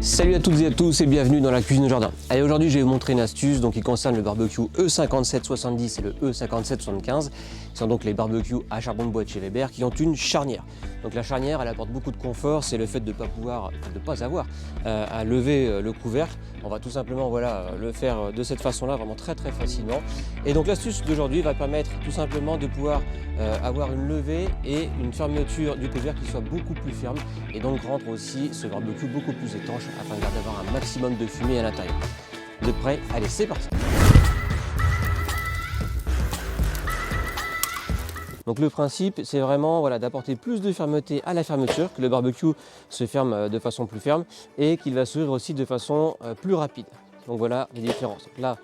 Salut à toutes et à tous et bienvenue dans la cuisine au jardin. Allez, aujourd'hui je vais vous montrer une astuce qui concerne le barbecue E5770 et le E5775. Ce sont donc les barbecues à charbon de bois de chez Weber qui ont une charnière. Donc la charnière elle apporte beaucoup de confort, c'est le fait de ne pas avoir à lever le couvercle. On va tout simplement le faire de cette façon-là, vraiment très facilement. Et donc l'astuce d'aujourd'hui va permettre tout simplement de pouvoir avoir une levée et une fermeture du couvercle qui soit beaucoup plus ferme et donc rendre aussi ce barbecue beaucoup plus étanche afin d'avoir un maximum de fumée à l'intérieur. Vous êtes prêts? Allez, c'est parti! Donc le principe, c'est vraiment d'apporter plus de fermeté à la fermeture, que le barbecue se ferme de façon plus ferme et qu'il va s'ouvrir aussi de façon plus rapide. Donc voilà les différences. Donc là,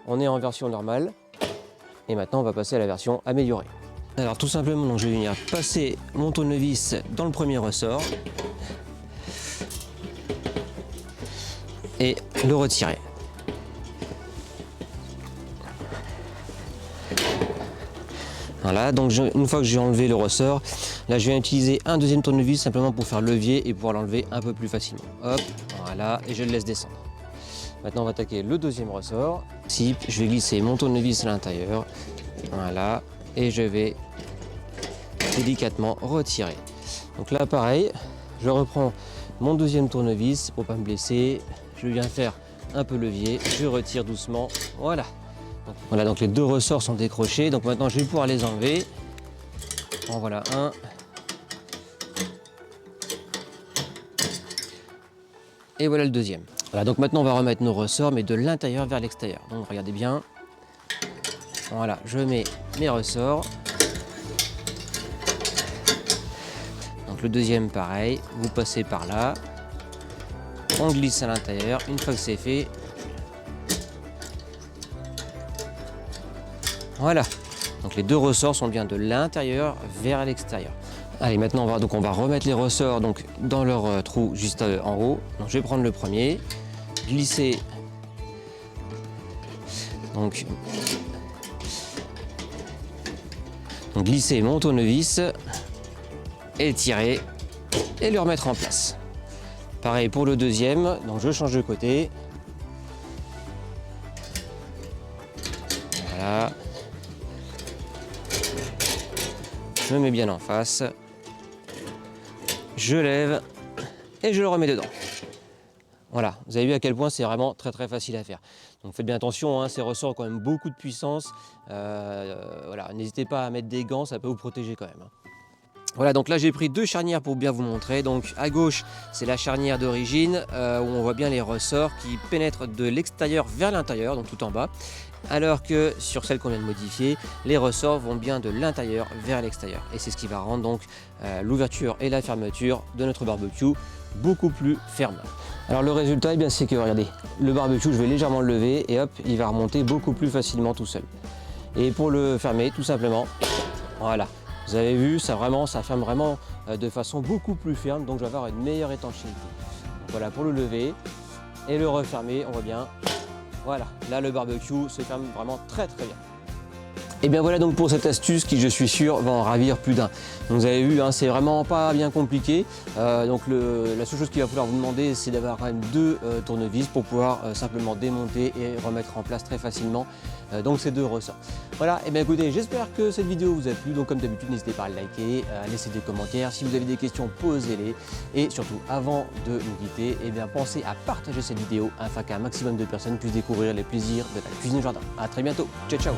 on est en version normale et maintenant on va passer à la version améliorée. Alors tout simplement, donc, je vais venir passer mon tournevis dans le premier ressort et le retirer. Voilà, donc une fois que j'ai enlevé le ressort, là je viens utiliser un deuxième tournevis simplement pour faire levier et pouvoir l'enlever un peu plus facilement. Hop, voilà, et je le laisse descendre. Maintenant on va attaquer le deuxième ressort. Ici, je vais glisser mon tournevis à l'intérieur. Voilà, et je vais délicatement retirer. Donc là pareil, je reprends mon deuxième tournevis pour ne pas me blesser. Je viens faire un peu levier, je retire doucement, voilà. Voilà, donc les deux ressorts sont décrochés, donc maintenant je vais pouvoir les enlever. En voilà un. Et voilà le deuxième. Voilà, donc maintenant on va remettre nos ressorts, mais de l'intérieur vers l'extérieur. Donc regardez bien. Voilà, je mets mes ressorts. Donc le deuxième pareil, vous passez par là. On glisse à l'intérieur, une fois que c'est fait. Voilà, donc les deux ressorts sont bien de l'intérieur vers l'extérieur. Allez, maintenant on va remettre les ressorts dans leur trou juste en haut. Donc je vais prendre le premier, glisser glisser mon tournevis et tirer et le remettre en place. Pareil pour le deuxième, donc je change de côté. Voilà. Je me mets bien en face, je lève et je le remets dedans. Voilà, vous avez vu à quel point c'est vraiment très facile à faire. Donc faites bien attention, ces ressorts ont quand même beaucoup de puissance. Voilà, n'hésitez pas à mettre des gants, ça peut vous protéger quand même. Voilà, donc là j'ai pris deux charnières pour bien vous montrer. Donc à gauche, c'est la charnière d'origine où on voit bien les ressorts qui pénètrent de l'extérieur vers l'intérieur, donc tout en bas. Alors que sur celle qu'on vient de modifier, les ressorts vont bien de l'intérieur vers l'extérieur. Et c'est ce qui va rendre donc l'ouverture et la fermeture de notre barbecue beaucoup plus ferme. Alors le résultat, c'est que regardez, le barbecue, je vais légèrement le lever et hop, il va remonter beaucoup plus facilement tout seul. Et pour le fermer, tout simplement, voilà. Vous avez vu, ça ferme vraiment de façon beaucoup plus ferme, donc je vais avoir une meilleure étanchéité. Donc voilà, pour le lever et le refermer, on voit bien. Voilà, là le barbecue se ferme vraiment très bien. Et bien voilà donc pour cette astuce qui, je suis sûr, va en ravir plus d'un. Donc vous avez vu, c'est vraiment pas bien compliqué. Donc la seule chose qu'il va falloir vous demander, c'est d'avoir quand même deux tournevis pour pouvoir simplement démonter et remettre en place très facilement donc ces deux ressorts. Voilà, et bien écoutez, j'espère que cette vidéo vous a plu. Donc comme d'habitude, n'hésitez pas à liker, à laisser des commentaires. Si vous avez des questions, posez-les. Et surtout, avant de nous quitter, pensez à partager cette vidéo afin qu'un maximum de personnes puissent découvrir les plaisirs de la cuisine au jardin. A très bientôt, ciao ciao.